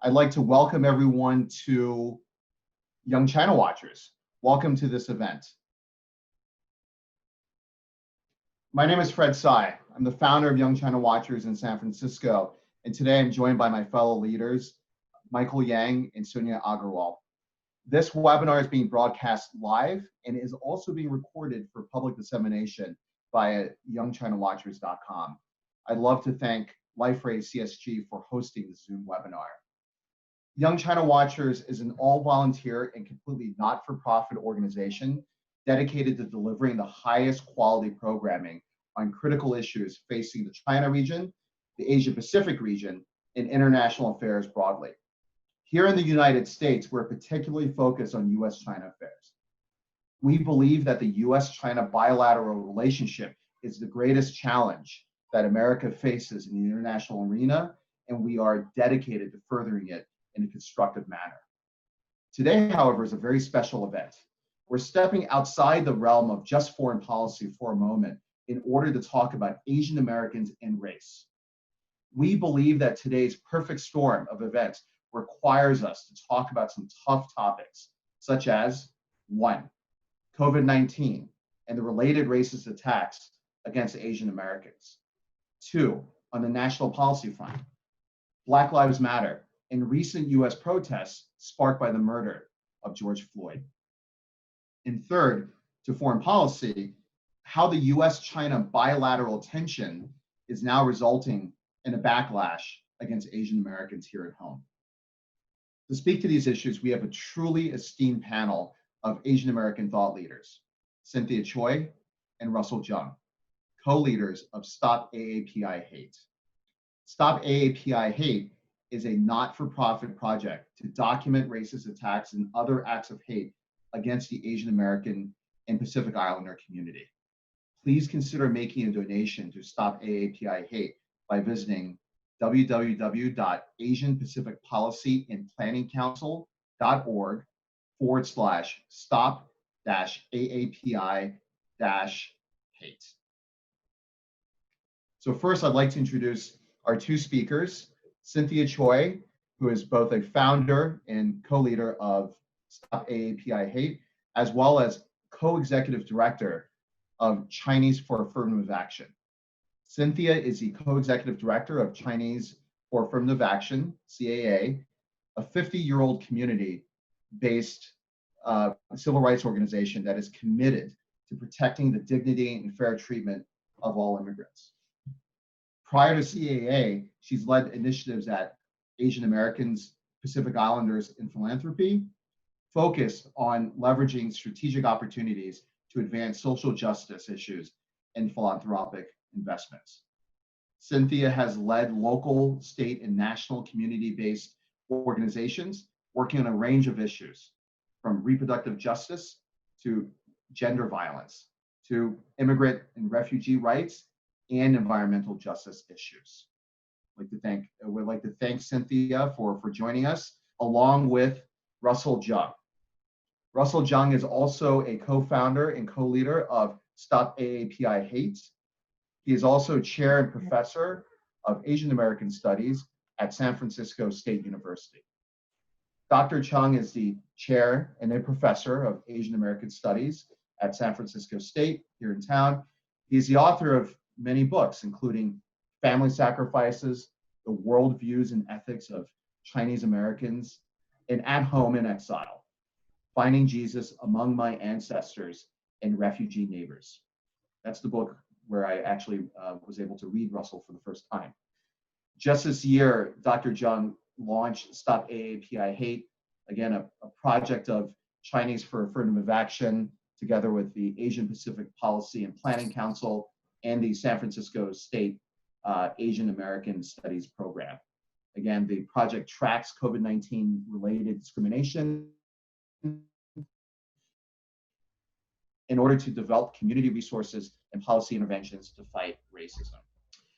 I'd like to welcome everyone to Young China Watchers. Welcome to this event. My name is Fred Tsai. I'm the founder of Young China Watchers in San Francisco, and today I'm joined by my fellow leaders, Michael Yang and Sonia Agarwal. This webinar is being broadcast live and is also being recorded for public dissemination via youngchinawatchers.com. I'd love to thank LifeRay CSG for hosting this Zoom webinar. Young China Watchers is an all-volunteer and completely not-for-profit organization dedicated to delivering the highest quality programming on critical issues facing the China region, the Asia-Pacific region, and international affairs broadly. Here in the United States, we're particularly focused on U.S.-China affairs. We believe that the U.S.-China bilateral relationship is the greatest challenge that America faces in the international arena, and we are dedicated to furthering it in a constructive manner. Today, however, is a very special event. We're stepping outside the realm of just foreign policy for a moment in order to talk about Asian Americans and race. We believe that today's perfect storm of events requires us to talk about some tough topics, such as 1, COVID-19 and the related racist attacks against Asian Americans. 2, on the national policy front, Black Lives Matter and recent US protests sparked by the murder of George Floyd. And 3rd, to foreign policy, how the US-China bilateral tension is now resulting in a backlash against Asian Americans here at home. To speak to these issues, we have a truly esteemed panel of Asian American thought leaders, Cynthia Choi and Russell Jeung, co-leaders of Stop AAPI Hate. Stop AAPI Hate is a not-for-profit project to document racist attacks and other acts of hate against the Asian American and Pacific Islander community. Please consider making a donation to Stop AAPI Hate by visiting www.asianpacificpolicy.org/stop-AAPI-hate. So first, I'd like to introduce our two speakers, Cynthia Choi, who is both a founder and co-leader of Stop AAPI Hate, as well as co-executive director of Chinese for Affirmative Action. Cynthia is the co-executive director of Chinese for Affirmative Action, CAA, a 50-year-old community-based civil rights organization that is committed to protecting the dignity and fair treatment of all immigrants. Prior to CAA, she's led initiatives at Asian Americans, Pacific Islanders, and Philanthropy, focused on leveraging strategic opportunities to advance social justice issues and philanthropic investments. Cynthia has led local, state, and national community-based organizations working on a range of issues, from reproductive justice to gender violence, to immigrant and refugee rights and environmental justice issues. We'd like to thank Cynthia for joining us, along with Russell Jeung. Russell Jeung is also a co-founder and co-leader of Stop AAPI Hate. He is also chair and professor of Asian American Studies at San Francisco State University. Dr. Chung is the chair and a professor of Asian American Studies at San Francisco State here in town. He is the author of many books, including Family Sacrifices, The Worldviews and Ethics of Chinese Americans, and At Home in Exile, Finding Jesus Among My Ancestors and Refugee Neighbors. That's the book where I actually was able to read Russell for the first time. Just this year, Dr. Jeung launched Stop AAPI Hate, again, a project of Chinese for Affirmative Action, together with the Asian Pacific Policy and Planning Council and the San Francisco State Asian American Studies program. Again, the project tracks COVID-19 related discrimination in order to develop community resources and policy interventions to fight racism.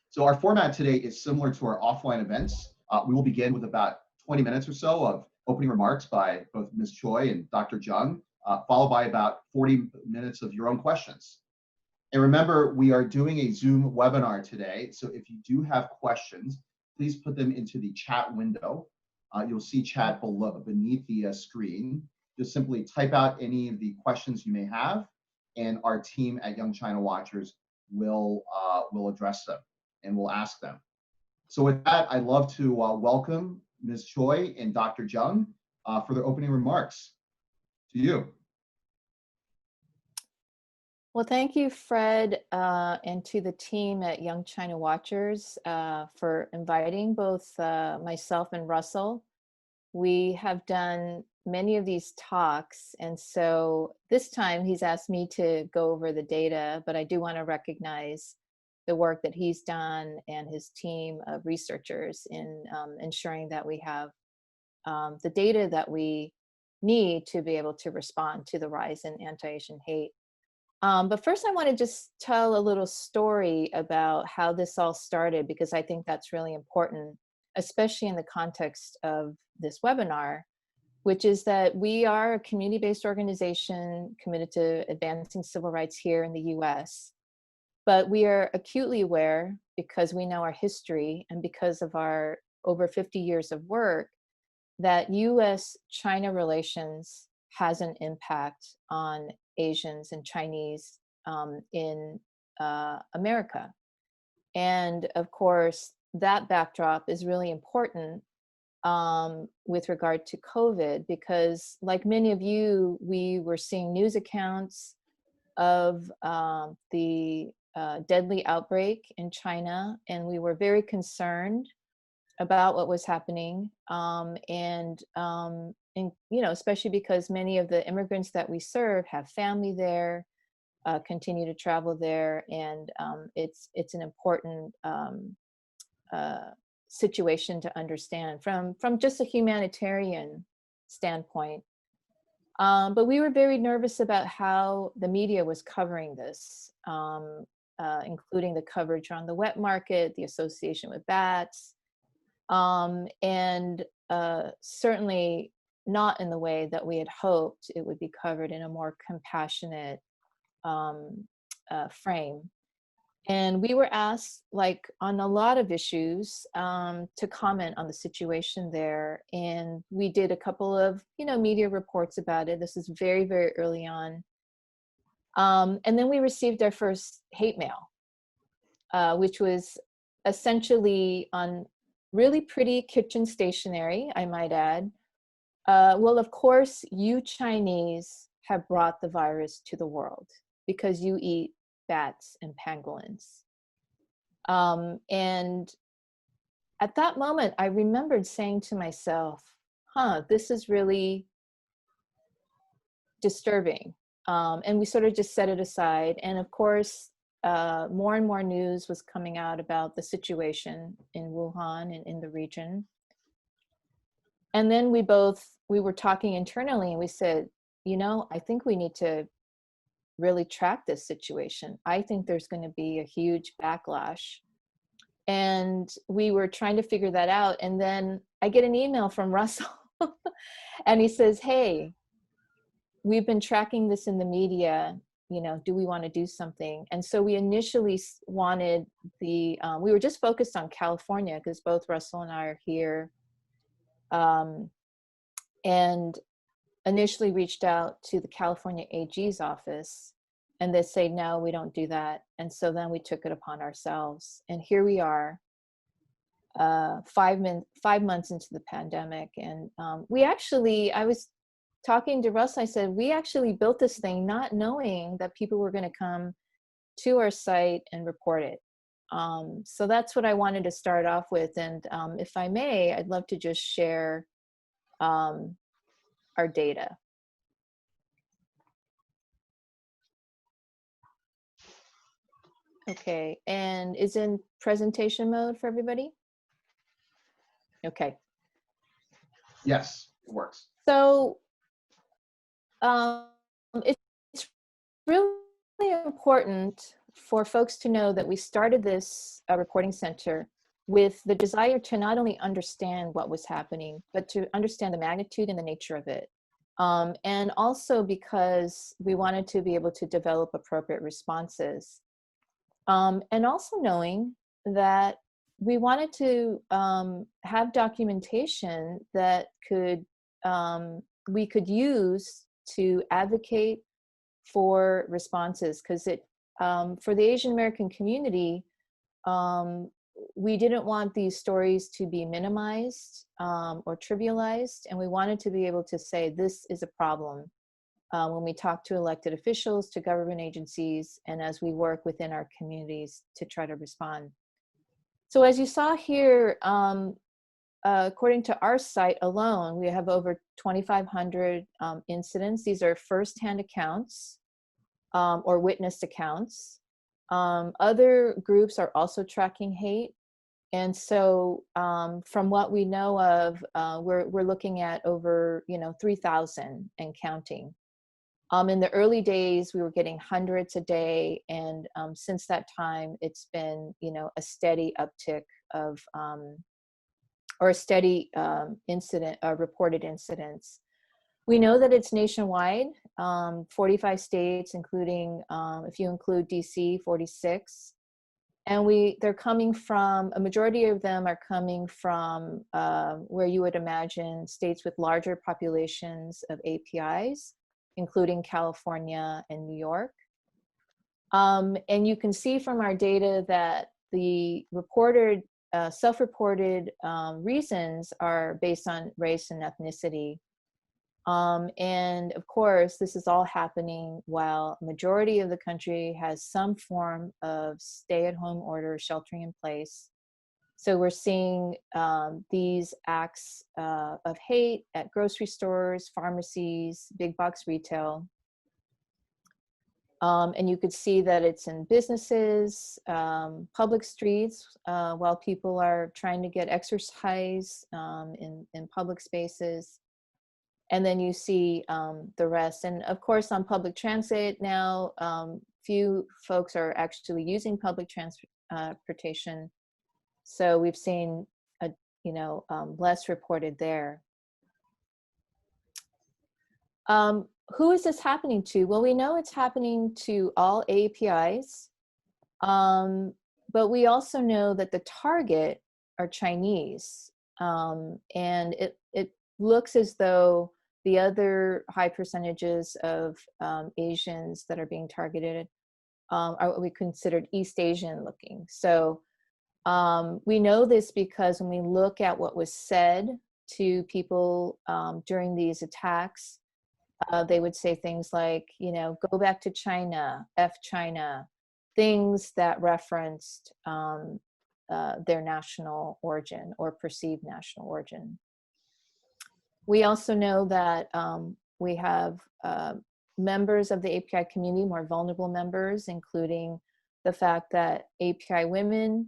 So our format today is similar to our offline events. We will begin with about 20 minutes or so of opening remarks by both Ms. Choi and Dr. Jeung, followed by about 40 minutes of your own questions. And remember, we are doing a Zoom webinar today, so if you do have questions, please put them into the chat window You'll see chat below beneath the screen. Just simply type out any of the questions you may have, and our team at Young China Watchers will address them and will ask them. So with that, I'd love to welcome Ms. Choi and Dr. Jeung for their opening remarks. To you. Well, thank you, Fred, and to the team at Young China Watchers for inviting both myself and Russell. We have done many of these talks, and so this time he's asked me to go over the data, but I do want to recognize the work that he's done and his team of researchers in ensuring that we have the data that we need to be able to respond to the rise in anti-Asian hate. But first, I want to just tell a little story about how this all started, because I think that's really important, especially in the context of this webinar, which is that we are a community-based organization committed to advancing civil rights here in the US. But we are acutely aware, because we know our history and because of our over 50 years of work, that US-China relations has an impact on Asians and Chinese in America. And of course, that backdrop is really important with regard to COVID, because like many of you, we were seeing news accounts of the deadly outbreak in China, and we were very concerned about what was happening, and you know, especially because many of the immigrants that we serve have family there, continue to travel there, and it's an important situation to understand from just a humanitarian standpoint. But we were very nervous about how the media was covering this, including the coverage on the wet market, the association with bats, and certainly not in the way that we had hoped it would be covered in a more compassionate frame. And we were asked, like on a lot of issues, to comment on the situation there. And we did a couple of, you know, media reports about it. This is very, very early on. And then we received our first hate mail, which was essentially on really pretty kitchen stationery, I might add. Well, of course, you Chinese have brought the virus to the world because you eat bats and pangolins. And at that moment, I remembered saying to myself, this is really disturbing. And we sort of just set it aside. And of course, more and more news was coming out about the situation in Wuhan and in the region. And then we were talking internally, and we said, you know, I think we need to really track this situation. I think there's going to be a huge backlash. And we were trying to figure that out. And then I get an email from Russell and he says, hey, we've been tracking this in the media, you know, do we want to do something? And so we initially wanted we were just focused on California because both Russell and I are here. And initially reached out to the California AG's office, and they say, no, we don't do that. And so then we took it upon ourselves. And here we are, 5 months into the pandemic. And I was talking to Russ, I said, we actually built this thing not knowing that people were going to come to our site and report it. So that's what I wanted to start off with. And if I may, I'd love to just share our data. Okay, and is in presentation mode for everybody? Okay. Yes, it works. So it's really important for folks to know that we started this reporting center with the desire to not only understand what was happening, but to understand the magnitude and the nature of it. And also because we wanted to be able to develop appropriate responses. And also knowing that we wanted to have documentation that could we could use to advocate for responses, because it for the Asian American community, we didn't want these stories to be minimized or trivialized, and we wanted to be able to say this is a problem when we talk to elected officials, to government agencies, and as we work within our communities to try to respond. So as you saw here, according to our site alone, we have over 2,500 incidents. These are firsthand accounts or witnessed accounts. Other groups are also tracking hate. And so from what we know of, we're looking at over 3,000 and counting. In the early days, we were getting hundreds a day. And since that time, it's been, a steady uptick of, or a steady reported incidents. We know that it's nationwide, 45 states, including, if you include DC, 46. And they're coming from, a majority of them are coming from where you would imagine states with larger populations of APIs, including California and New York. And you can see from our data that the reported, self-reported reasons are based on race and ethnicity. And of course, this is all happening while majority of the country has some form of stay-at-home order, sheltering in place. So we're seeing these acts of hate at grocery stores, pharmacies, big box retail. And you could see that it's in businesses, public streets, while people are trying to get exercise in public spaces. And then you see the rest. And of course, on public transit now, few folks are actually using public transportation. So we've seen, less reported there. Who is this happening to? Well, we know it's happening to all AAPIs, but we also know that the target are Chinese. And it looks as though the other high percentages of Asians that are being targeted are what we considered East Asian looking. So we know this because when we look at what was said to people during these attacks, they would say things like, go back to China, F China, things that referenced their national origin or perceived national origin. We also know that we have members of the API community, more vulnerable members, including the fact that API women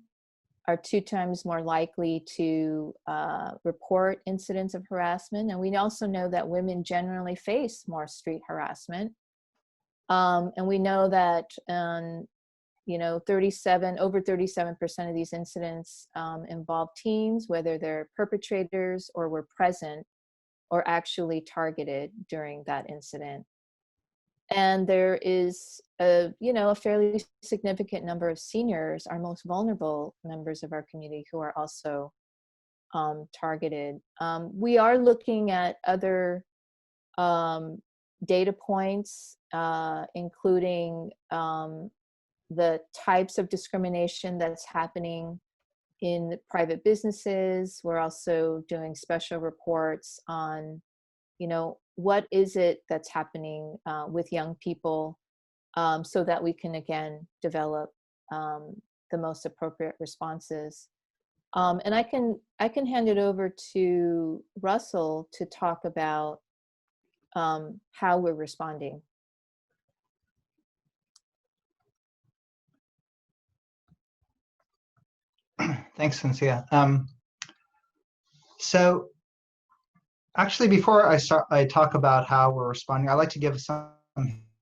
are 2 times more likely to report incidents of harassment. And we also know that women generally face more street harassment. And we know that, over 37% of these incidents involve teens, whether they're perpetrators or were present or actually targeted during that incident. And there is a fairly significant number of seniors, our most vulnerable members of our community, who are also targeted. We are looking at other data points, including the types of discrimination that's happening in private businesses. We're also doing special reports on, what is it that's happening with young people, so that we can, again, develop the most appropriate responses. And I can hand it over to Russell to talk about how we're responding. Thanks, Cynthia. So actually, before I talk about how we're responding, I'd like to give some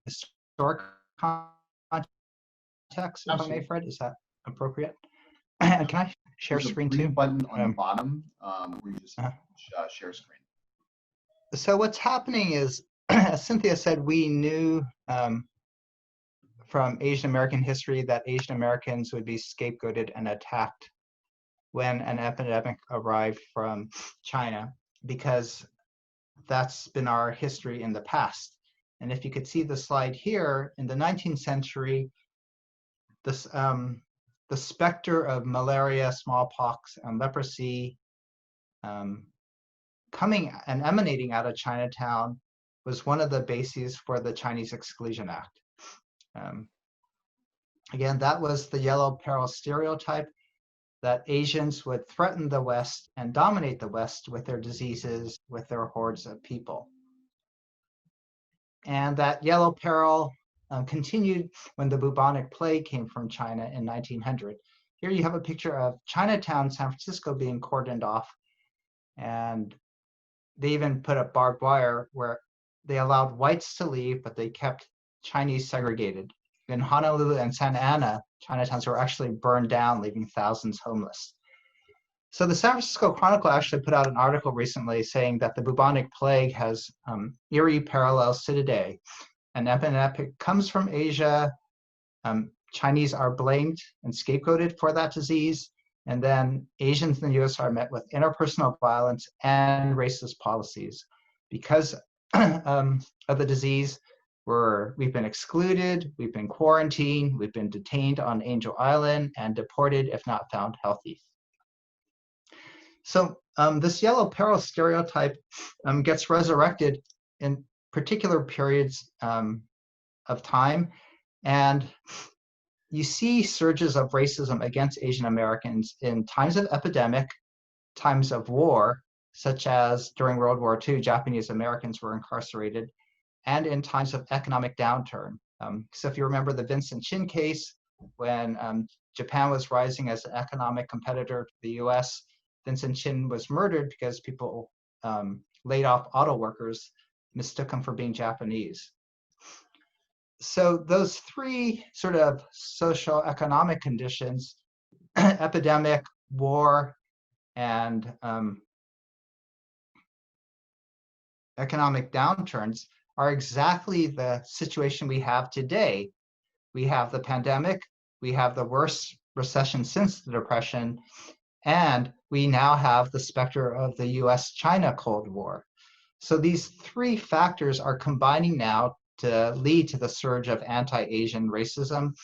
historic context, if I may, Fred. Is that appropriate? Can I share screen too? Button on the bottom where you just share screen. So what's happening is, as Cynthia said, we knew from Asian American history that Asian Americans would be scapegoated and attacked when an epidemic arrived from China, because that's been our history in the past. And if you could see the slide here, in the 19th century, this, the specter of malaria, smallpox, and leprosy coming and emanating out of Chinatown was one of the bases for the Chinese Exclusion Act. Again, that was the yellow peril stereotype, that Asians would threaten the West and dominate the West with their diseases, with their hordes of people. And that yellow peril continued when the bubonic plague came from China in 1900. Here you have a picture of Chinatown, San Francisco being cordoned off. And they even put up barbed wire where they allowed whites to leave, but they kept Chinese segregated. In Honolulu and Santa Ana, Chinatowns were actually burned down, leaving thousands homeless. So the San Francisco Chronicle actually put out an article recently saying that the bubonic plague has eerie parallels to today. An epidemic comes from Asia. Chinese are blamed and scapegoated for that disease. And then Asians in the US are met with interpersonal violence and racist policies. Because of the disease, we've been excluded, we've been quarantined, we've been detained on Angel Island and deported if not found healthy. So this yellow peril stereotype gets resurrected in particular periods of time. And you see surges of racism against Asian Americans in times of epidemic, times of war, such as during World War II, Japanese Americans were incarcerated, and in times of economic downturn. So if you remember the Vincent Chin case, when Japan was rising as an economic competitor to the US, Vincent Chin was murdered because people laid off auto workers, mistook him for being Japanese. So those three sort of social economic conditions, epidemic, war, and economic downturns, are exactly the situation we have today. We have the pandemic, we have the worst recession since the Depression, and we now have the specter of the US-China Cold War. So these three factors are combining now to lead to the surge of anti-Asian racism,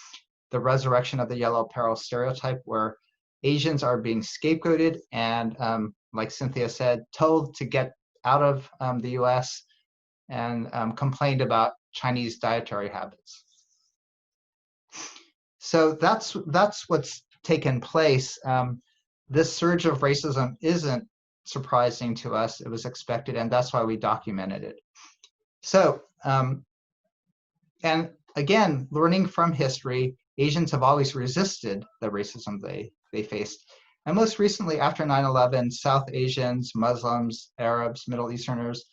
the resurrection of the yellow peril stereotype, where Asians are being scapegoated and, like Cynthia said, told to get out of the US, and complained about Chinese dietary habits. So that's what's taken place. This surge of racism isn't surprising to us. It was expected, and that's why we documented it. So, and again, learning from history, Asians have always resisted the racism they faced. And most recently, after 9/11, South Asians, Muslims, Arabs, Middle Easterners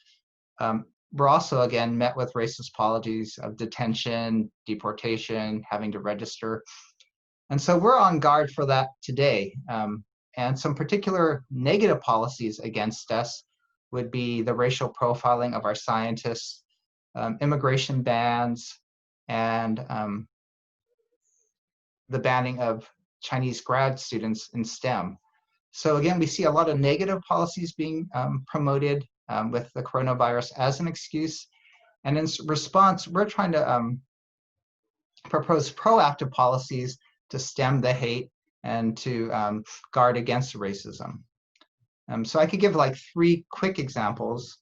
were also, again, met with racist policies of detention, deportation, having to register. And so we're on guard for that today. And some particular negative policies against us would be the racial profiling of our scientists, immigration bans, and the banning of Chinese grad students in STEM. So again, we see a lot of negative policies being promoted with the coronavirus as an excuse. And in response, we're trying to propose proactive policies to stem the hate and to guard against racism. So I could give like three quick examples.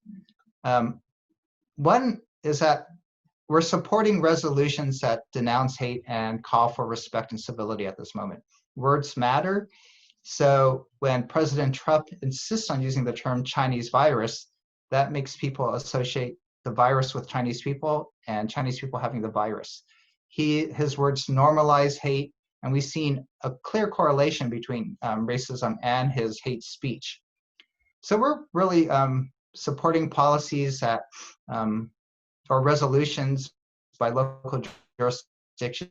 One is that we're supporting resolutions that denounce hate and call for respect and civility at this moment. Words matter. So when President Trump insists on using the term Chinese virus, that makes people associate the virus with Chinese people and Chinese people having the virus. His words normalize hate, and we've seen a clear correlation between racism and his hate speech. So we're really supporting policies that, or resolutions by local jurisdictions,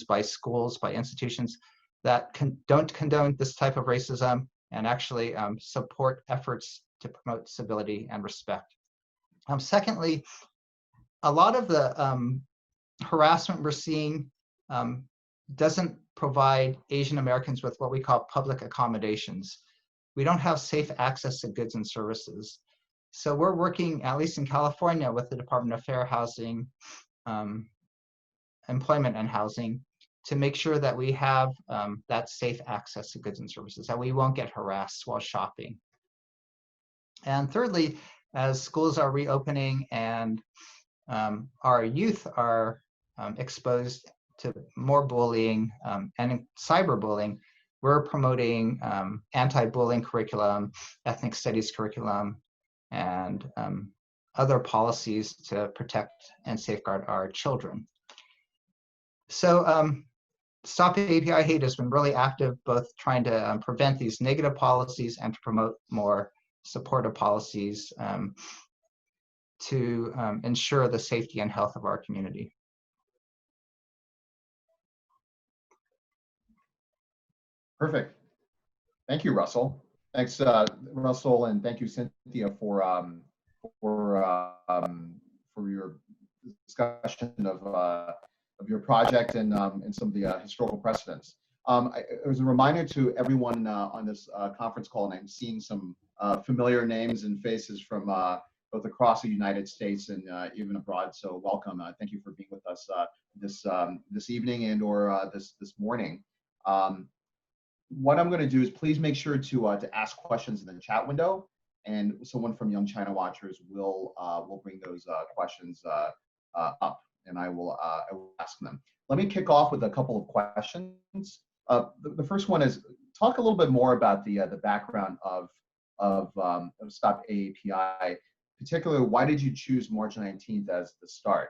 by schools, by institutions that don't condone this type of racism and actually support efforts to promote civility and respect. Secondly, a lot of the harassment we're seeing doesn't provide Asian Americans with what we call public accommodations. We don't have safe access to goods and services. So we're working, at least in California, with the Department of Fair Housing, Employment and Housing, to make sure that we have that safe access to goods and services, that we won't get harassed while shopping. And thirdly, as schools are reopening and our youth are exposed to more bullying and cyberbullying, we're promoting anti-bullying curriculum, ethnic studies curriculum, and other policies to protect and safeguard our children. So Stop AAPI Hate has been really active, both trying to prevent these negative policies and to promote more supportive policies to ensure the safety and health of our community. Perfect. Thank you, Russell. Thanks, Russell, and thank you, Cynthia, for your discussion of your project and some of the historical precedents. It was a reminder to everyone on this conference call, and I'm seeing some familiar names and faces from both across the United States and even abroad. So welcome. Thank you for being with us this evening and or this morning. What I'm going to do is please make sure to ask questions in the chat window, and someone from Young China Watchers will bring those questions up, and I will ask them. Let me kick off with a couple of questions. The first one is, talk a little bit more about the background of Stop AAPI. Particularly, why did you choose March 19th as the start?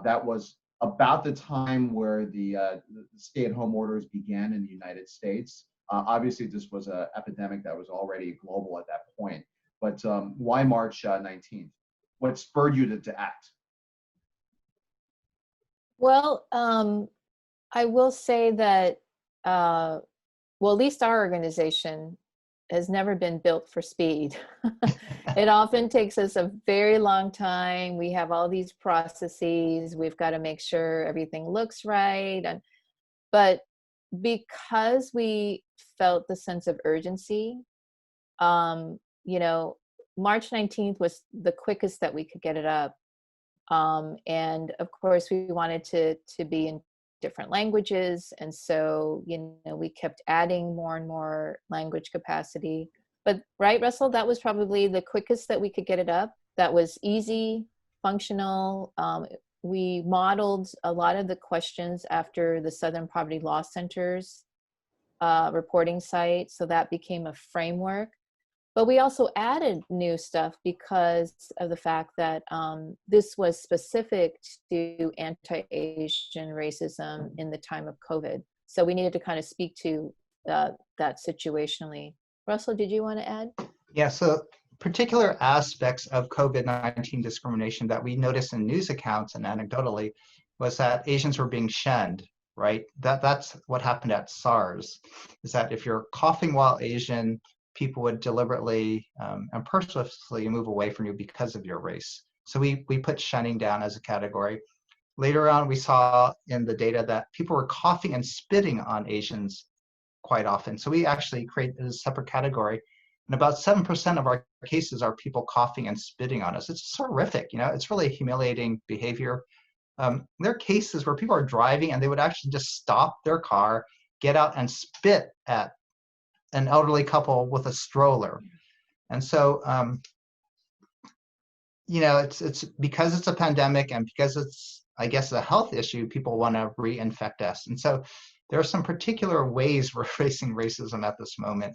That was about the time where the stay-at-home orders began in the United States. Obviously, this was an epidemic that was already global at that point. But why March 19th? What spurred you to act? Well, I will say that, well, at least our organization has never been built for speed. It often takes us a very long time. We have all these processes. We've got to make sure everything looks right. But because we felt the sense of urgency, you know, March 19th was the quickest that we could get it up. And of course, we wanted to be in different languages. And so, you know, we kept adding more and more language capacity. But right, Russell, that was probably the quickest that we could get it up. That was easy, functional. We modeled a lot of the questions after the Southern Poverty Law Center's reporting site. So that became a framework. But we also added new stuff because of the fact that this was specific to anti-Asian racism in the time of COVID. So we needed to kind of speak to that situationally. Russell, did you want to add? Yeah, so particular aspects of COVID-19 discrimination that we noticed in news accounts and anecdotally was that Asians were being shunned, right? That's what happened at SARS, is that if you're coughing while Asian, people would deliberately and purposefully move away from you because of your race. So we put shunning down as a category. Later on, we saw in the data that people were coughing and spitting on Asians quite often. So we actually created a separate category. And about 7% of our cases are people coughing and spitting on us. It's horrific, you know, it's really humiliating behavior. There are cases where people are driving and they would actually just stop their car, get out and spit at an elderly couple with a stroller. And so, you know, it's because it's a pandemic and because it's, I guess, a health issue, people want to reinfect us. And so there are some particular ways we're facing racism at this moment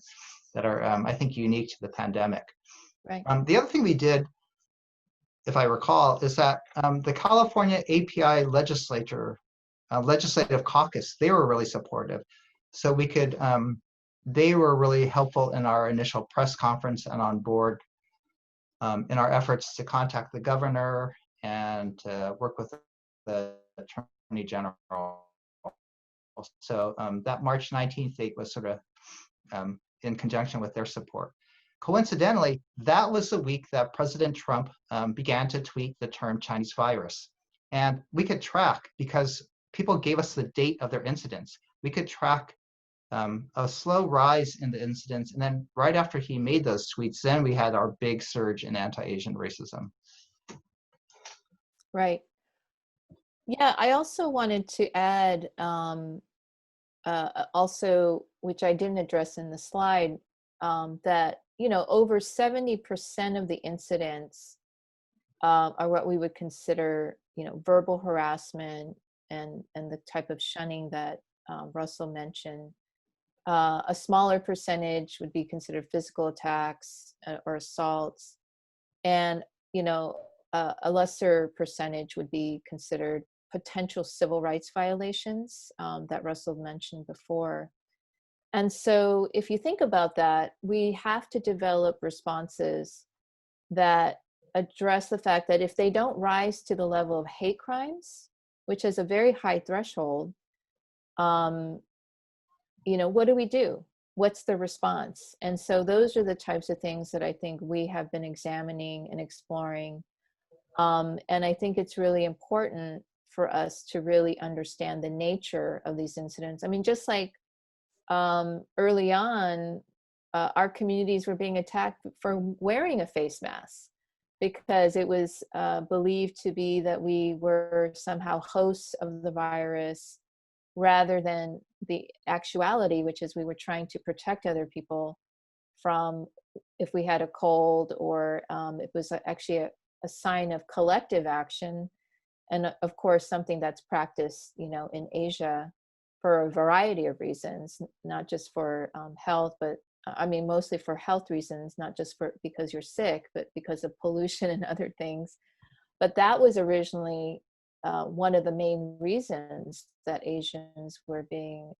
that are, I think, unique to the pandemic. Right. The other thing we did, if I recall, is that the California API legislative caucus, they were really supportive. So we could, they were really helpful in our initial press conference and on board in our efforts to contact the governor and to work with the Attorney General. So that March 19th date was sort of in conjunction with their support. Coincidentally, that was the week that President Trump began to tweet the term Chinese virus. And we could track, because people gave us the date of their incidents. We could track a slow rise in the incidents, and then right after he made those tweets, then we had our big surge in anti-Asian racism. Right. Yeah, I also wanted to add also, which I didn't address in the slide, that, you know, over 70% of the incidents are what we would consider, you know, verbal harassment and the type of shunning that Russell mentioned. A smaller percentage would be considered physical attacks or assaults, and, you know, a lesser percentage would be considered potential civil rights violations that Russell mentioned before. And so if you think about that, we have to develop responses that address the fact that if they don't rise to the level of hate crimes, which is a very high threshold, you know, what do we do? What's the response? And so those are the types of things that I think we have been examining and exploring. And I think it's really important for us to really understand the nature of these incidents. I mean, just like early on, our communities were being attacked for wearing a face mask because it was believed to be that we were somehow hosts of the virus, rather than the actuality, which is we were trying to protect other people from if we had a cold, or it was actually a sign of collective action. And of course, something that's practiced, you know, in Asia for a variety of reasons, not just for health, but I mean, mostly for health reasons, not just for because you're sick, but because of pollution and other things. But that was originally one of the main reasons that Asians were being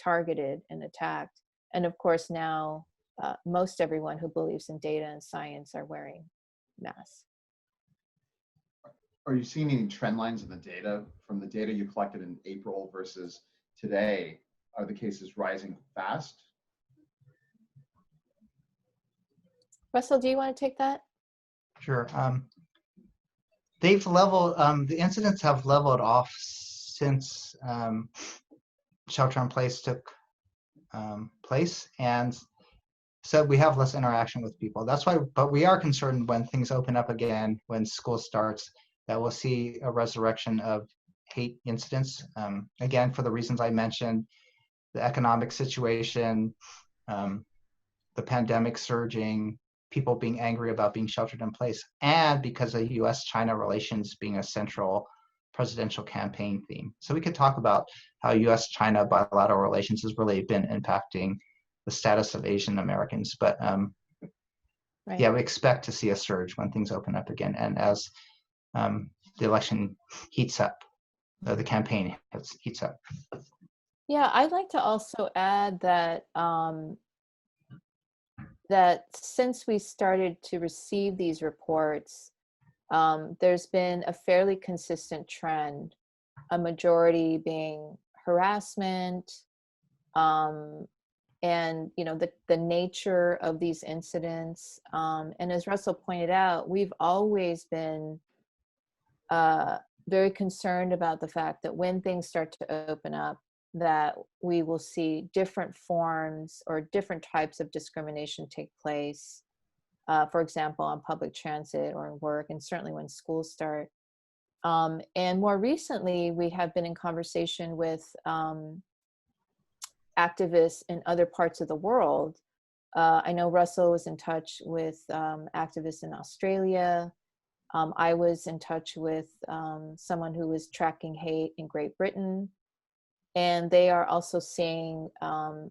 targeted and attacked. And of course, now most everyone who believes in data and science are wearing masks. Are you seeing any trend lines in the data from the data you collected in April versus today? Are the cases rising fast? Russell, do you want to take that? Sure. They've leveled, the incidents have leveled off since shelter in place took place. And so we have less interaction with people. That's why, but we are concerned when things open up again, when school starts, that we'll see a resurrection of hate incidents. Again, for the reasons I mentioned, the economic situation, the pandemic surging, people being angry about being sheltered in place, and because of US-China relations being a central presidential campaign theme. So we could talk about how US-China bilateral relations has really been impacting the status of Asian Americans. But Right. yeah, we expect to see a surge when things open up again. And as the election heats up, the campaign heats up. Yeah, I'd like to also add that that since we started to receive these reports, there's been a fairly consistent trend, a majority being harassment, and you know the nature of these incidents. And as Russell pointed out, we've always been very concerned about the fact that when things start to open up, that we will see different forms or different types of discrimination take place, for example, on public transit or in work, and certainly when schools start. And more recently, we have been in conversation with activists in other parts of the world. I know Russell was in touch with activists in Australia. I was in touch with someone who was tracking hate in Great Britain. And they are also seeing a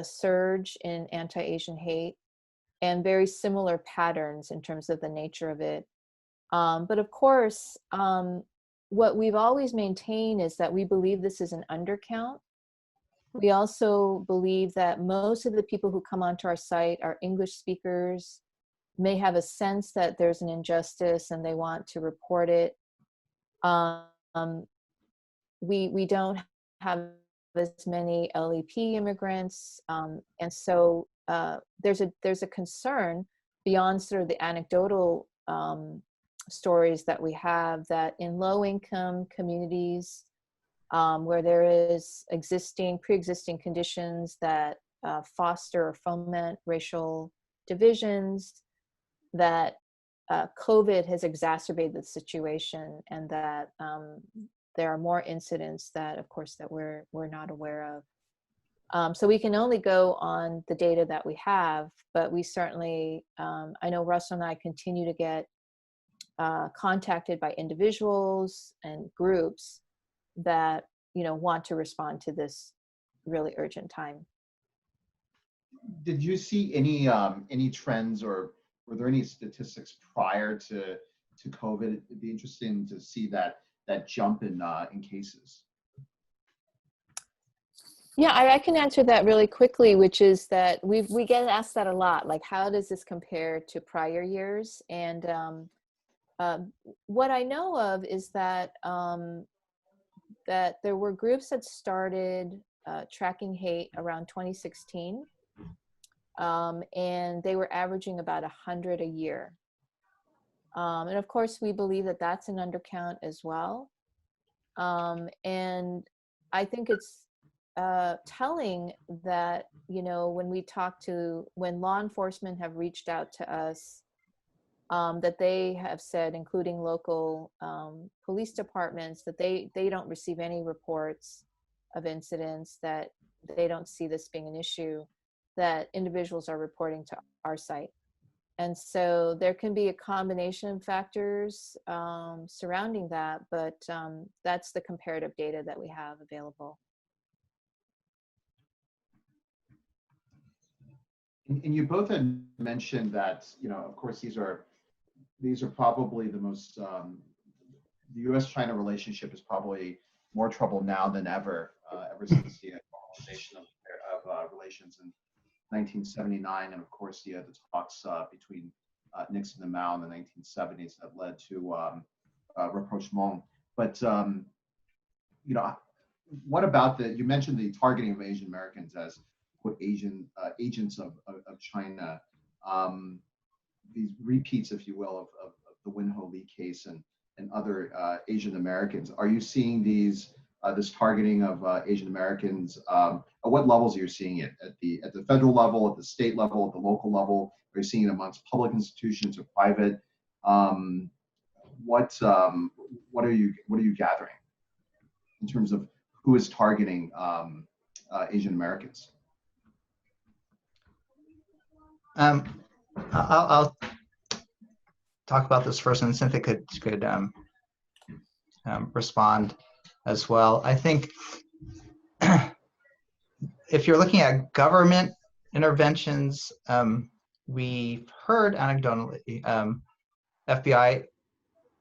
surge in anti-Asian hate and very similar patterns in terms of the nature of it. But of course, what we've always maintained is that we believe this is an undercount. We also believe that most of the people who come onto our site are English speakers, may have a sense that there's an injustice and they want to report it. We don't have as many LAP immigrants, and so there's a concern beyond sort of the anecdotal stories that we have, that in low-income communities where there is pre-existing conditions that foster or foment racial divisions, that COVID has exacerbated the situation, and that there are more incidents that, of course, that we're not aware of. So we can only go on the data that we have, but we certainly, I know Russell and I continue to get contacted by individuals and groups that, you know, want to respond to this really urgent time. Did you see any trends, or were there any statistics prior to COVID? It'd be interesting to see that jump in cases. Yeah, I can answer that really quickly, which is that we get asked that a lot, like, how does this compare to prior years? And what I know of is that that there were groups that started tracking hate around 2016, and they were averaging about 100 a year. And of course, we believe that that's an undercount as well. And I think it's telling that, you know, when law enforcement have reached out to us, that they have said, including local police departments, that they don't receive any reports of incidents, that they don't see this being an issue, that individuals are reporting to our site. And so there can be a combination of factors surrounding that, but that's the comparative data that we have available. And you both had mentioned that, you know, of course, these are probably the most, the U.S.-China relationship is probably more trouble now than ever, ever since the normalization of relations in 1979, and of course the talks between Nixon and Mao in the 1970s that led to rapprochement. But you know, what about you mentioned the targeting of Asian Americans as quote Asian agents of China. These repeats, if you will, of the Winho Lee case and other Asian Americans. Are you seeing this targeting of Asian Americans? At what levels are you seeing it? At the federal level, at the state level, at the local level? Are you seeing it amongst public institutions or private? What are you gathering in terms of who is targeting Asian Americans? I'll talk about this first, and Cynthia could respond as well. I think if you're looking at government interventions, we've heard anecdotally, FBI,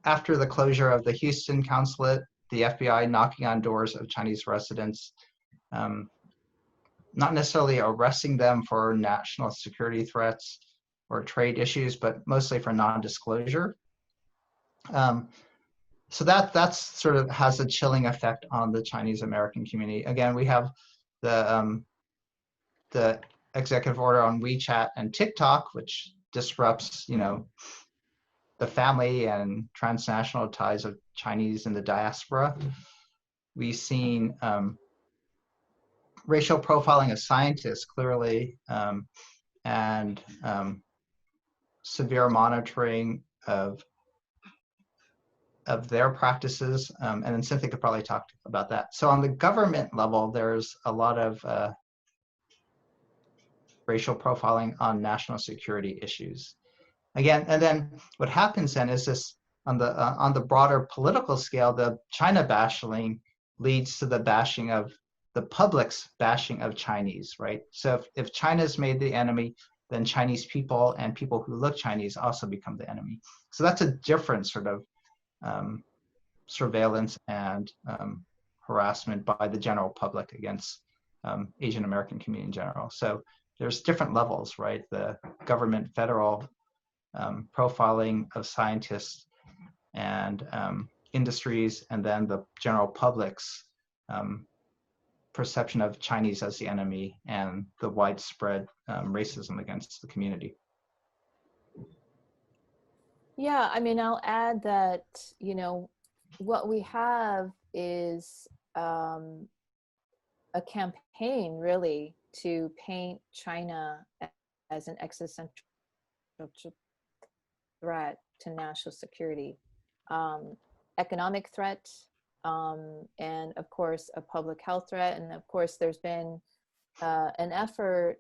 after the closure of the Houston consulate, the FBI knocking on doors of Chinese residents, not necessarily arresting them for national security threats or trade issues, but mostly for non-disclosure. So that's sort of has a chilling effect on the Chinese American community. Again, we have the executive order on WeChat and TikTok, which disrupts, you know, the family and transnational ties of Chinese in the diaspora. We've seen racial profiling of scientists clearly, and severe monitoring of their practices, and then Cynthia could probably talk about that. So on the government level, there's a lot of racial profiling on national security issues. Again, and then what happens then is this, on the broader political scale, the China bashing leads to the bashing of the public's bashing of Chinese, right? So if China's made the enemy, then Chinese people and people who look Chinese also become the enemy. So that's a different sort of surveillance and harassment by the general public against Asian American community in general. So there's different levels, right? The government, federal profiling of scientists and industries, and then the general public's perception of Chinese as the enemy, and the widespread racism against the community. Yeah, I mean, I'll add that, you know, what we have is a campaign really to paint China as an existential threat to national security, economic threat, and of course, a public health threat. And of course, there's been an effort,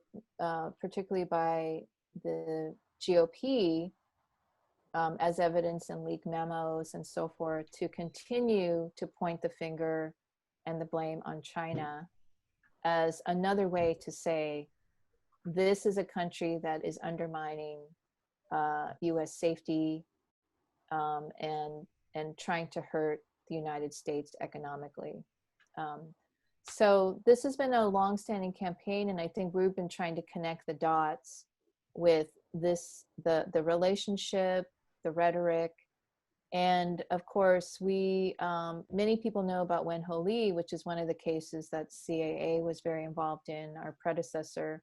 particularly by the GOP, as evidence in leaked memos and so forth, to continue to point the finger and the blame on China as another way to say, this is a country that is undermining US safety, and trying to hurt the United States economically. So this has been a longstanding campaign, and I think we've been trying to connect the dots with this, the relationship, the rhetoric, and of course, we many people know about Wen-Ho Lee, which is one of the cases that CAA was very involved in, our predecessor.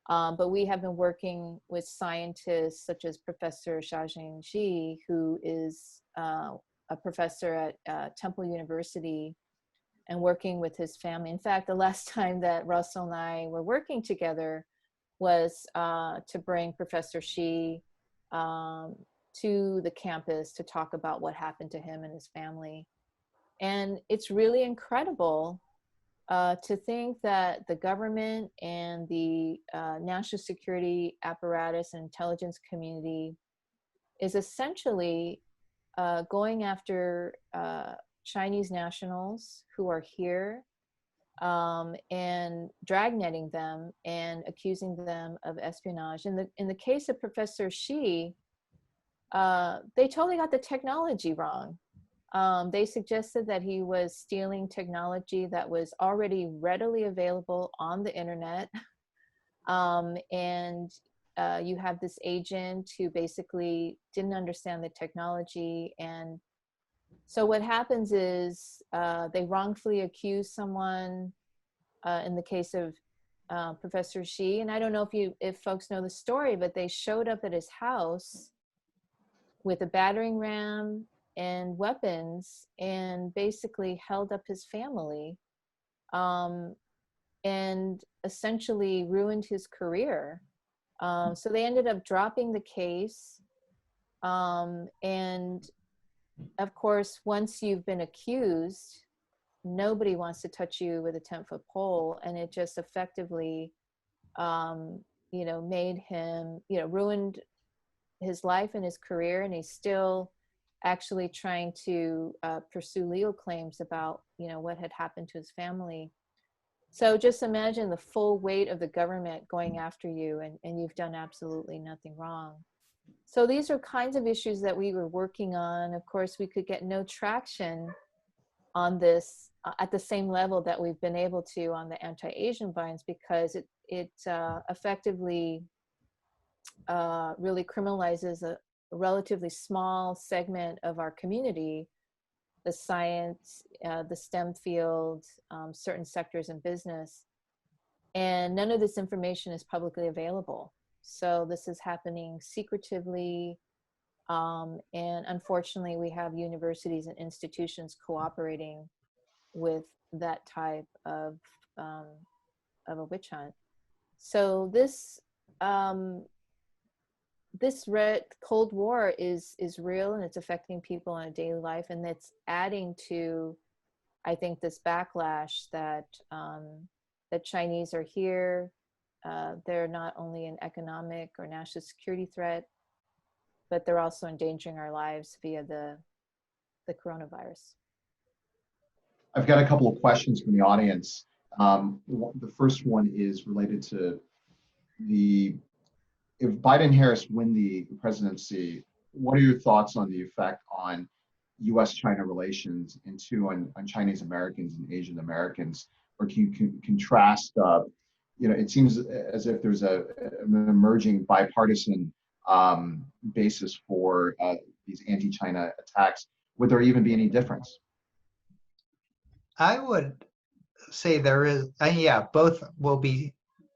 But we have been working with scientists such as Professor Xiaojing Ji, who is a professor at Temple University, and working with his family. In fact, the last time that Russell and I were working together was to bring Professor Xi to the campus to talk about what happened to him and his family. And it's really incredible to think that the government and the national security apparatus and intelligence community is essentially going after Chinese nationals who are here, and dragnetting them and accusing them of espionage. In the case of Professor Xi, they totally got the technology wrong. They suggested that he was stealing technology that was already readily available on the internet. And you have this agent who basically didn't understand the technology. And so what happens is they wrongfully accuse someone, in the case of Professor Xi. And I don't know if folks know the story, but they showed up at his house with a battering ram and weapons, and basically held up his family, and essentially ruined his career. So they ended up dropping the case. And of course, once you've been accused, nobody wants to touch you with a 10-foot pole. And it just effectively, made him, ruined his life and his career. And he's still actually trying to pursue legal claims about, what had happened to his family. So just imagine the full weight of the government going after you, and you've done absolutely nothing wrong. So these are kinds of issues that we were working on. Of course, we could get no traction on this at the same level that we've been able to on the anti-Asian violence, because it effectively really criminalizes a relatively small segment of our community, the science, the STEM field, certain sectors in business. And none of this information is publicly available. So this is happening secretively. And unfortunately, we have universities and institutions cooperating with that type of a witch hunt. So this red Cold War is real, and it's affecting people in a daily life, and it's adding to, I think, this backlash that the Chinese are here. They're not only an economic or national security threat, but they're also endangering our lives via the coronavirus. I've got a couple of questions from the audience. The first one is related to if Biden and Harris win the presidency, what are your thoughts on the effect on U.S.-China relations, and two, on Chinese Americans and Asian Americans? Or can you contrast, it seems as if there's an emerging bipartisan basis for these anti-China attacks. Would there even be any difference? I would say there is, both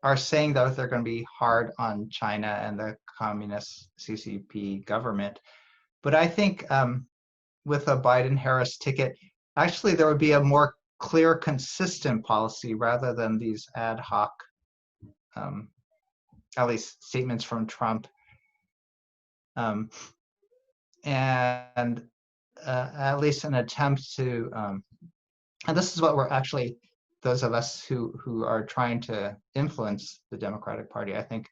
are saying that they're going to be hard on China and the communist CCP government. But I think with a Biden-Harris ticket, actually there would be a more clear, consistent policy rather than these ad hoc, at least statements from Trump. And at least an attempt to, and this is what we're actually, those of us who are trying to influence the Democratic Party, I think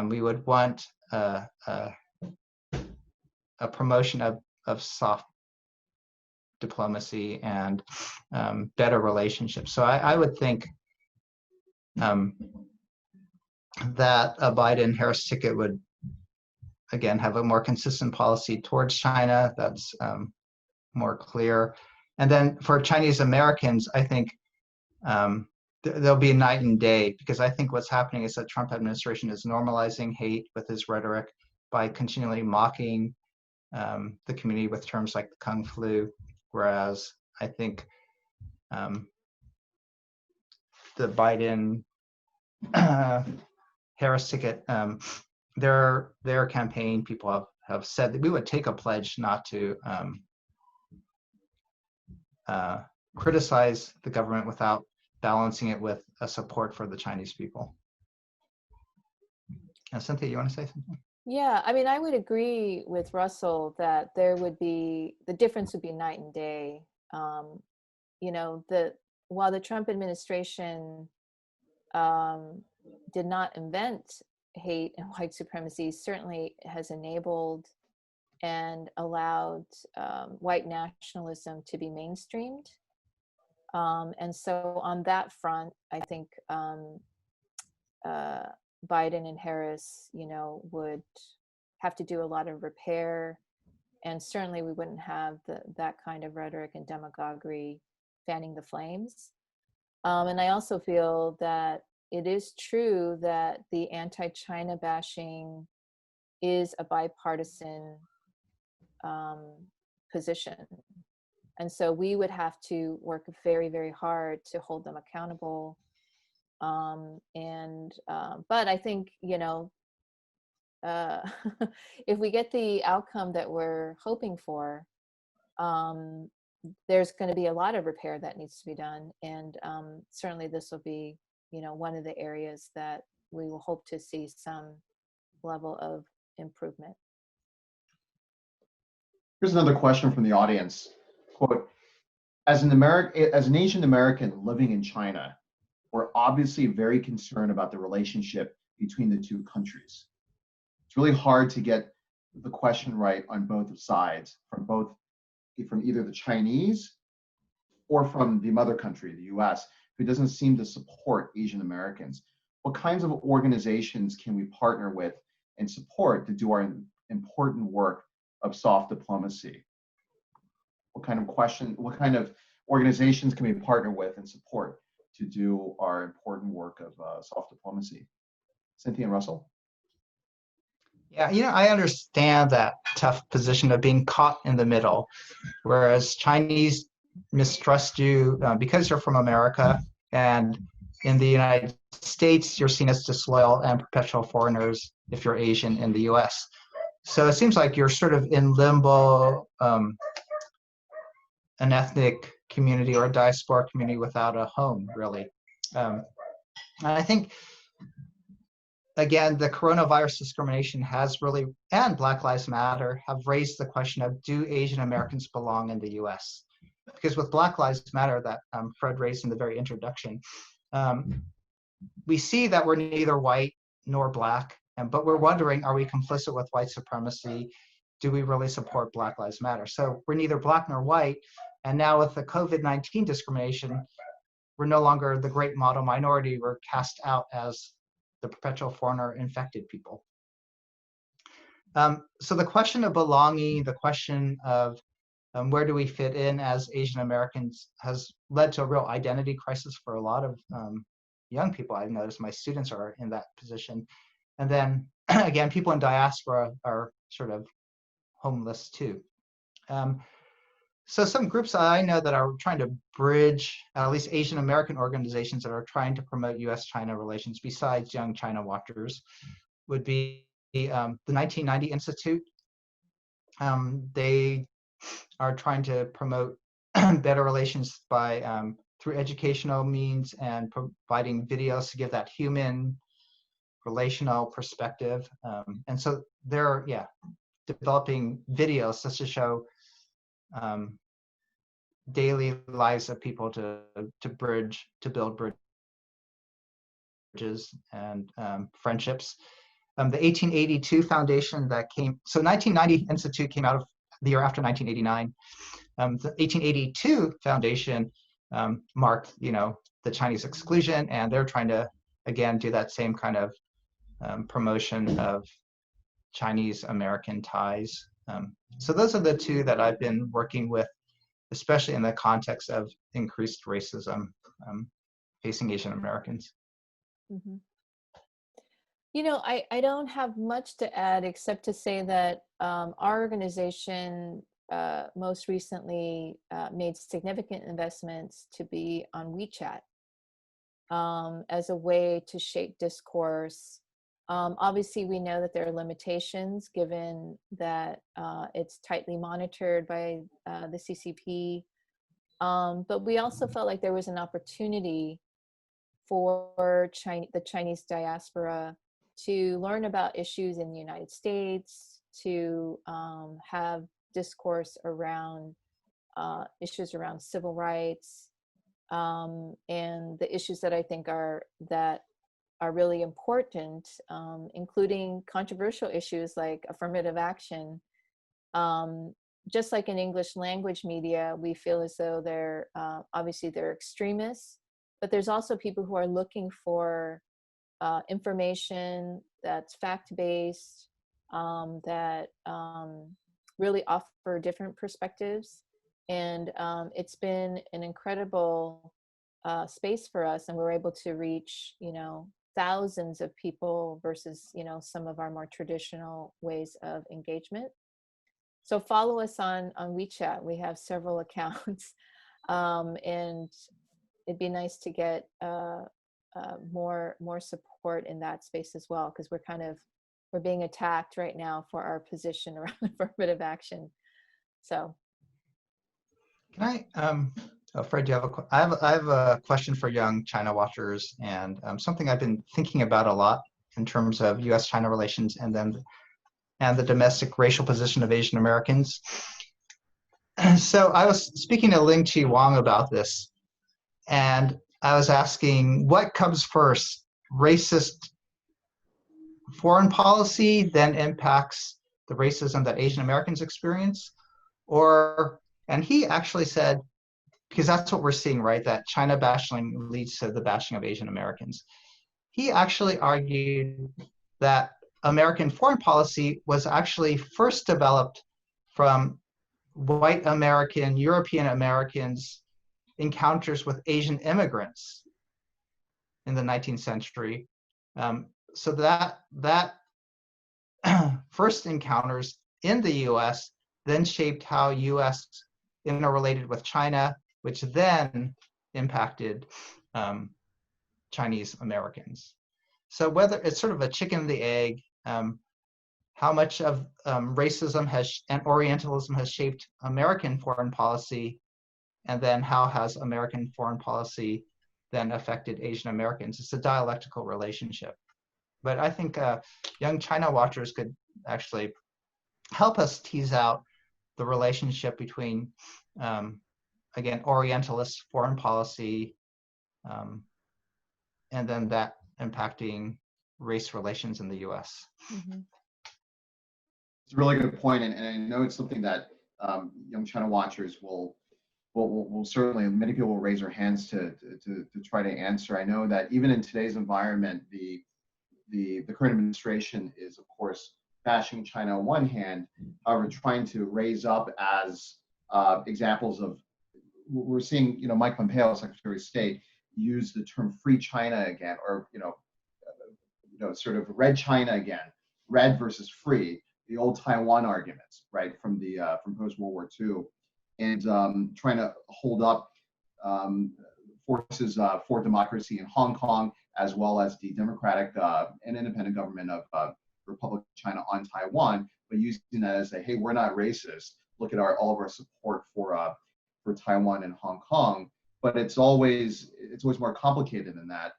we would want a promotion of soft diplomacy and better relationships. So I would think that a Biden-Harris ticket would, again, have a more consistent policy towards China that's more clear. And then for Chinese Americans, I think there'll be a night and day, because I think what's happening is that Trump administration is normalizing hate with his rhetoric by continually mocking the community with terms like the Kung Flu, whereas I think the Biden Harris ticket, their campaign people have said that we would take a pledge not to criticize the government without balancing it with a support for the Chinese people. Cynthia, you want to say something? Yeah, I mean, I would agree with Russell that there would be, the difference would be night and day. You know, while the Trump administration did not invent hate and white supremacy, certainly has enabled and allowed white nationalism to be mainstreamed. And so on that front, I think Biden and Harris, you know, would have to do a lot of repair, and certainly we wouldn't have that kind of rhetoric and demagoguery fanning the flames. And I also feel that it is true that the anti-China bashing is a bipartisan position. And so we would have to work very, very hard to hold them accountable. But I think, you know, if we get the outcome that we're hoping for, there's going to be a lot of repair that needs to be done. And certainly this will be, you know, one of the areas that we will hope to see some level of improvement. Here's another question from the audience. Quote, as an Asian American living in China, we're obviously very concerned about the relationship between the two countries. It's really hard to get the question right on both sides, from either the Chinese or from the mother country, the US, who doesn't seem to support Asian Americans. What kinds of organizations can we partner with and support to do our important work of soft diplomacy? What kind of organizations can we partner with and support to do our important work of soft diplomacy? Cynthia and Russell? Yeah, you know, I understand that tough position of being caught in the middle, whereas Chinese mistrust you because you're from America, and in the United States, you're seen as disloyal and perpetual foreigners if you're Asian in the US. So it seems like you're sort of in limbo, an ethnic community or a diaspora community without a home, really. And I think, again, the coronavirus discrimination has really, and Black Lives Matter, have raised the question of, do Asian Americans belong in the US? Because with Black Lives Matter that Fred raised in the very introduction, we see that we're neither white nor Black, but we're wondering, are we complicit with white supremacy? Do we really support Black Lives Matter? So we're neither Black nor white, and now with the COVID-19 discrimination, we're no longer the great model minority, we're cast out as the perpetual foreigner infected people. So the question of belonging, the question of where do we fit in as Asian Americans has led to a real identity crisis for a lot of young people. I've noticed my students are in that position. And then again, people in diaspora are sort of homeless too. So some groups I know that are trying to bridge, at least Asian American organizations that are trying to promote US-China relations besides Young China Watchers, would be the 1990 Institute, They are trying to promote better relations by through educational means and providing videos to give that human relational perspective. And so they're developing videos just to show daily lives of people to build bridges and friendships. The 1882 foundation that came, so 1990 Institute came out of the year after 1989. The 1882 foundation marked, the Chinese exclusion, and they're trying to, again, do that same kind of promotion of Chinese American ties. So those are the two that I've been working with, especially in the context of increased racism facing Asian Americans. Mm-hmm. I don't have much to add except to say that our organization most recently made significant investments to be on WeChat as a way to shape discourse. Obviously, we know that there are limitations given that it's tightly monitored by the CCP, but we also felt like there was an opportunity for the Chinese diaspora to learn about issues in the United States, to have discourse around issues around civil rights, and the issues that I think are really important, including controversial issues like affirmative action. Just like in English language media, we feel as though they're extremists, but there's also people who are looking for information that's fact-based, that really offer different perspectives. And it's been an incredible space for us, and we're able to reach, thousands of people versus, some of our more traditional ways of engagement. So follow us on WeChat. We have several accounts, and it'd be nice to get more support in that space as well, because we're being attacked right now for our position around affirmative action. So, can I, Fred, do you have I have a question for young China watchers, and something I've been thinking about a lot in terms of U.S.-China relations, and the domestic racial position of Asian Americans. So I was speaking to Ling Chi Wang about this, and I was asking, what comes first? Racist foreign policy then impacts the racism that Asian Americans experience? And he actually said, because that's what we're seeing, right? That China bashing leads to the bashing of Asian Americans. He actually argued that American foreign policy was actually first developed from white American, European Americans' encounters with Asian immigrants in the 19th century. So that first encounters in the US then shaped how US interrelated with China, which then impacted Chinese Americans. So whether it's sort of a chicken and the egg, how much of racism and Orientalism has shaped American foreign policy, and then how has American foreign policy then affected Asian Americans? It's a dialectical relationship. But I think young China watchers could actually help us tease out the relationship between, again, Orientalist foreign policy, and then that impacting race relations in the US. mm-hmm. It's a really good point, and I know it's something that young China watchers will certainly, many people will raise their hands to try to answer. I know that even in today's environment, the current administration is, of course, bashing China on one hand, however, trying to raise up as examples of, we're seeing, Mike Pompeo, Secretary of State, use the term free China again, or, sort of red China again, red versus free, the old Taiwan arguments, right, from post-World War II, and trying to hold up forces for democracy in Hong Kong, as well as the democratic and independent government of Republic of China on Taiwan, but using that as a, hey, we're not racist. Look at all of our support for Taiwan and Hong Kong. But it's always more complicated than that,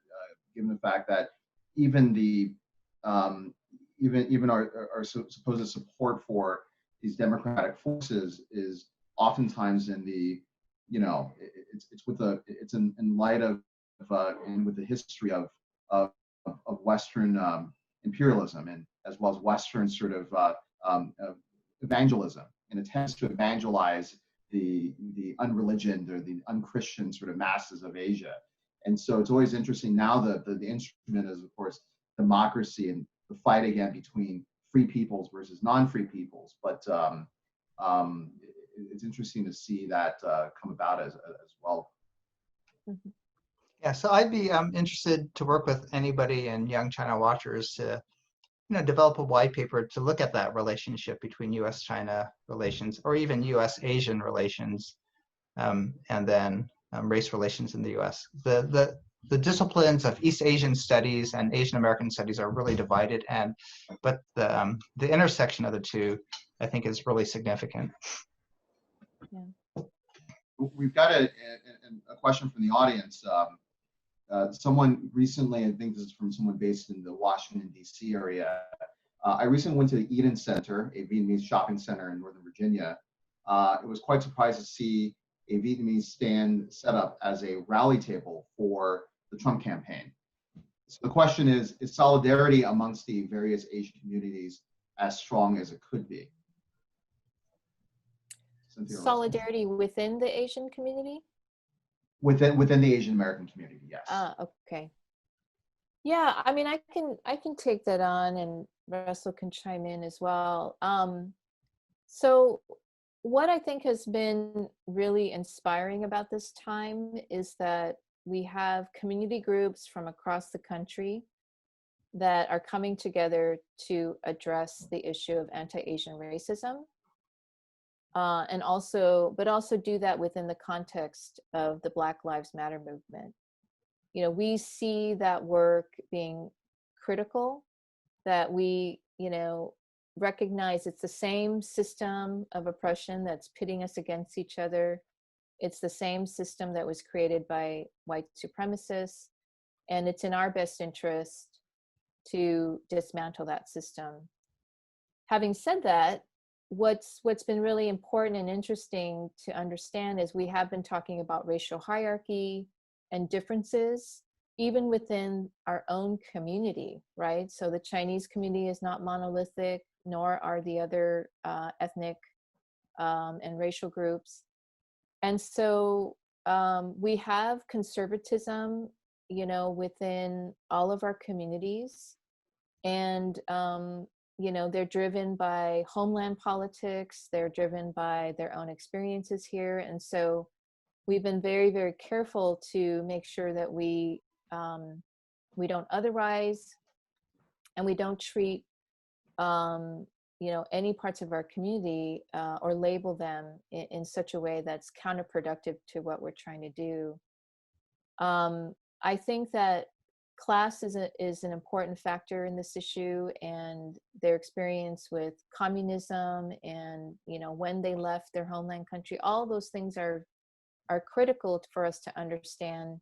given the fact that even our supposed support for these democratic forces is oftentimes in the, it's in light of and with the history of Western imperialism, and as well as Western sort of evangelism, and attempts to evangelize the unreligioned or the unchristian sort of masses of Asia. And so it's always interesting now that the instrument is, of course, democracy and the fight again between free peoples versus non-free peoples. But it's interesting to see that come about as well. Mhm. Yeah, so I'd be interested to work with anybody in Young China Watchers to, develop a white paper to look at that relationship between U.S.-China relations, or even U.S.-Asian relations, and then race relations in the U.S. The disciplines of East Asian studies and Asian American studies are really divided, but the intersection of the two, I think, is really significant. Yeah. We've got a question from the audience. Someone recently, I think this is from someone based in the Washington, D.C. area. I recently went to the Eden Center, a Vietnamese shopping center in Northern Virginia. I was quite surprised to see a Vietnamese stand set up as a rally table for the Trump campaign. So the question is solidarity amongst the various Asian communities as strong as it could be? Cynthia, Solidarity within the Asian community? Within the Asian American community, yes. Okay. Yeah, I mean, I can take that on, and Russell can chime in as well. So what I think has been really inspiring about this time is that we have community groups from across the country that are coming together to address the issue of anti-Asian racism. But also do that within the context of the Black Lives Matter movement. We see that work being critical, that we, recognize it's the same system of oppression that's pitting us against each other. It's the same system that was created by white supremacists, and it's in our best interest to dismantle that system. Having said that, what's been really important and interesting to understand is we have been talking about racial hierarchy and differences even within our own community, right? So the Chinese community is not monolithic, nor are the other ethnic and racial groups. And so we have conservatism, within all of our communities. And they're driven by homeland politics. They're driven by their own experiences here. And so we've been very, very careful to make sure that we don't otherize, and we don't treat, any parts of our community or label them in such a way that's counterproductive to what we're trying to do. I think that class is an important factor in this issue, and their experience with communism and, when they left their homeland country, all those things are critical for us to understand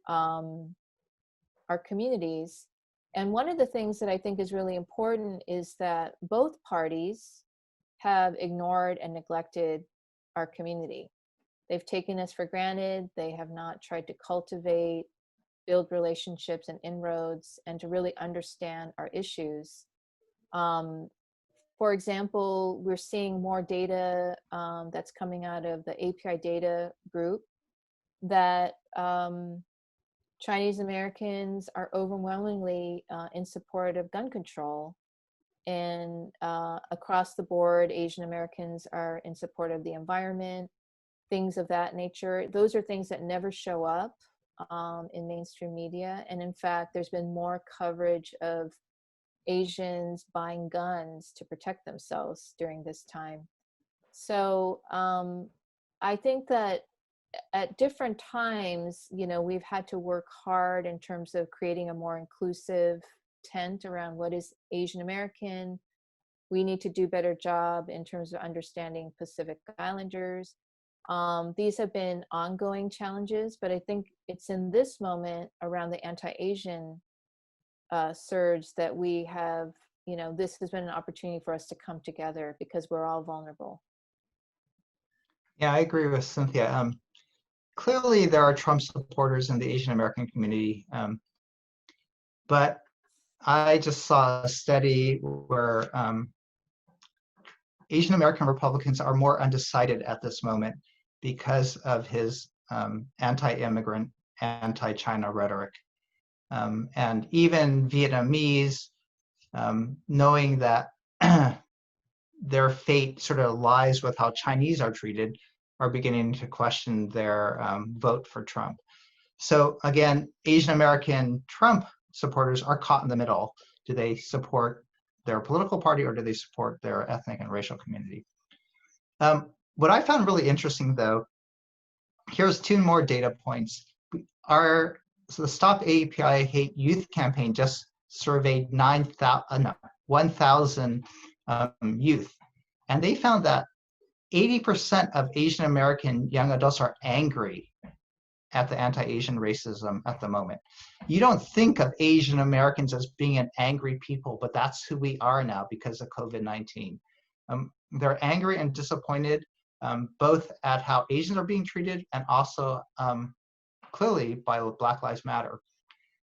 our communities. And one of the things that I think is really important is that both parties have ignored and neglected our community. They've taken us for granted. They have not tried to cultivate, build relationships and inroads, and to really understand our issues. For example, we're seeing more data that's coming out of the API data group that Chinese Americans are overwhelmingly in support of gun control. And across the board, Asian Americans are in support of the environment, things of that nature. Those are things that never show up in mainstream media. And in fact, there's been more coverage of Asians buying guns to protect themselves during this time. So I think that at different times, we've had to work hard in terms of creating a more inclusive intent around what is Asian American. We need to do better job in terms of understanding Pacific Islanders. These have been ongoing challenges, but I think it's in this moment around the anti-Asian surge that we have, this has been an opportunity for us to come together because we're all vulnerable. Yeah, I agree with Cynthia. Clearly, there are Trump supporters in the Asian American community, but I just saw a study where Asian American Republicans are more undecided at this moment because of his anti-immigrant, anti-China rhetoric. And even Vietnamese, knowing that their fate sort of lies with how Chinese are treated, are beginning to question their vote for Trump. So again, Asian American Trump supporters are caught in the middle. Do they support their political party or do they support their ethnic and racial community? What I found really interesting though, here's 2 more data points. So the Stop AAPI Hate youth campaign just surveyed 1,000 youth, and they found that 80% of Asian American young adults are angry at the anti-Asian racism at the moment. You don't think of Asian Americans as being an angry people, but that's who we are now because of COVID-19. They're angry and disappointed both at how Asians are being treated and also clearly by Black Lives Matter.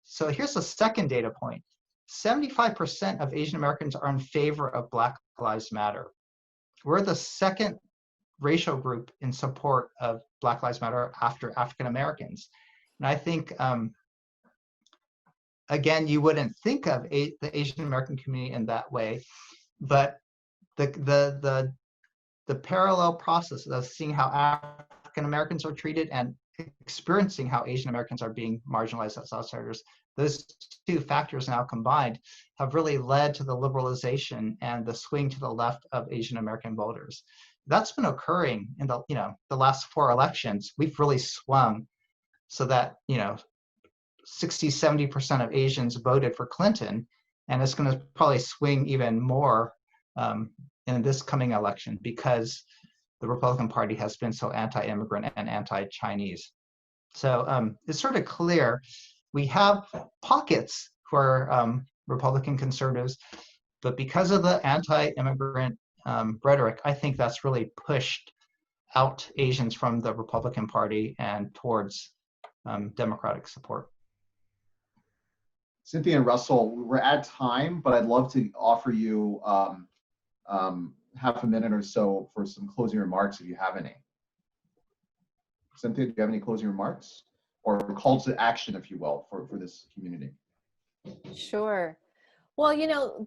So here's the second data point. 75% of Asian Americans are in favor of Black Lives Matter. We're the second racial group in support of Black Lives Matter after African Americans. And I think, again, you wouldn't think of the Asian American community in that way, but the parallel process of seeing how African Americans are treated and experiencing how Asian Americans are being marginalized as outsiders, those 2 factors now combined have really led to the liberalization and the swing to the left of Asian American voters. That's been occurring in the last 4 elections. We've really swung so that 60-70% of Asians voted for Clinton, and it's going to probably swing even more in this coming election because the Republican Party has been so anti-immigrant and anti-Chinese. So it's sort of clear we have pockets who are Republican conservatives, but because of the anti-immigrant rhetoric, I think that's really pushed out Asians from the Republican Party and towards Democratic support. Cynthia and Russell, we're at time, but I'd love to offer you half a minute or so for some closing remarks if you have any. Cynthia, do you have any closing remarks or calls to action, if you will, for this community? Sure. Well,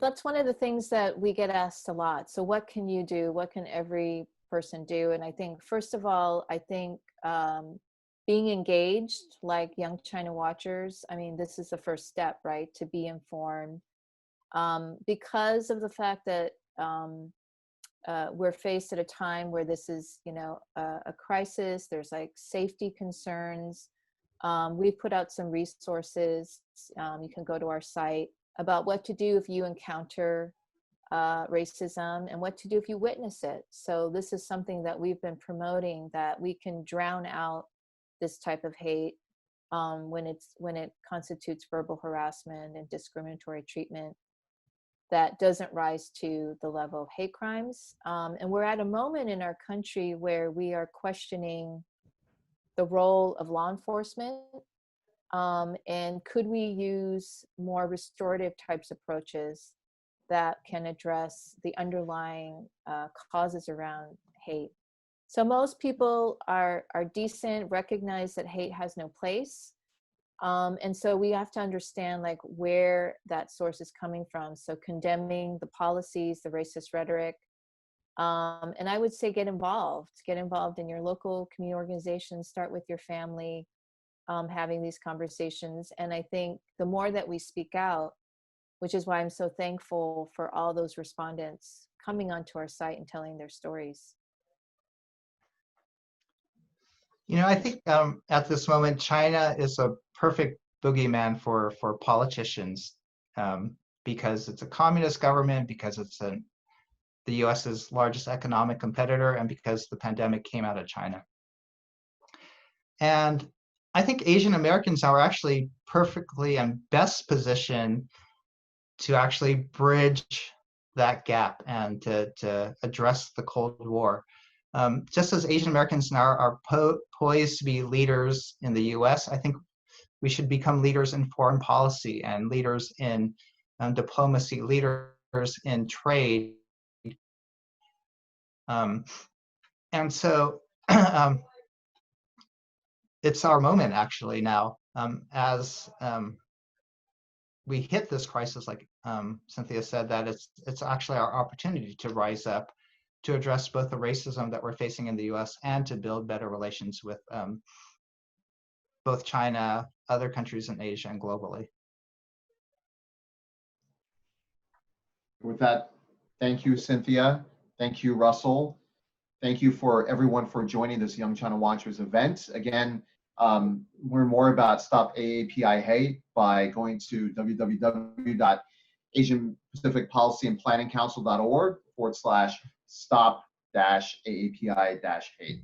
that's one of the things that we get asked a lot. So what can you do? What can every person do? And I think, first of all, being engaged like Young China Watchers, this is the first step, right? To be informed. Because of the fact that we're faced at a time where this is, a crisis, there's like safety concerns. We've put out some resources. You can go to our site about what to do if you encounter racism and what to do if you witness it. So this is something that we've been promoting, that we can drown out this type of hate when it constitutes verbal harassment and discriminatory treatment that doesn't rise to the level of hate crimes. And we're at a moment in our country where we are questioning the role of law enforcement. And could we use more restorative types of approaches that can address the underlying causes around hate? So most people are decent, recognize that hate has no place. And so we have to understand like where that source is coming from. So condemning the policies, the racist rhetoric. And I would say get involved in your local community organization, start with your family, having these conversations. And I think the more that we speak out, which is why I'm so thankful for all those respondents coming onto our site and telling their stories. I think at this moment, China is a perfect boogeyman for politicians. because it's a communist government, because it's the US's largest economic competitor, and because the pandemic came out of China. And I think Asian Americans are actually perfectly and best positioned to actually bridge that gap and to address the Cold War. Just as Asian Americans now are poised to be leaders in the US, I think we should become leaders in foreign policy and leaders in diplomacy, leaders in trade. And so it's our moment actually now, as we hit this crisis, like Cynthia said, that it's actually our opportunity to rise up, to address both the racism that we're facing in the US and to build better relations with both China, other countries in Asia, and globally. With that, thank you, Cynthia. Thank you, Russell. Thank you for everyone for joining this Young China Watchers event. Again, learn more about Stop AAPI Hate by going to www.asianpacificpolicyandplanningcouncil.org/stop-AAPI-hate.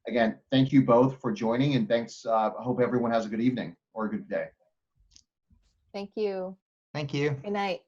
Again, thank you both for joining, and thanks. I hope everyone has a good evening or a good day. Thank you. Thank you. Good night.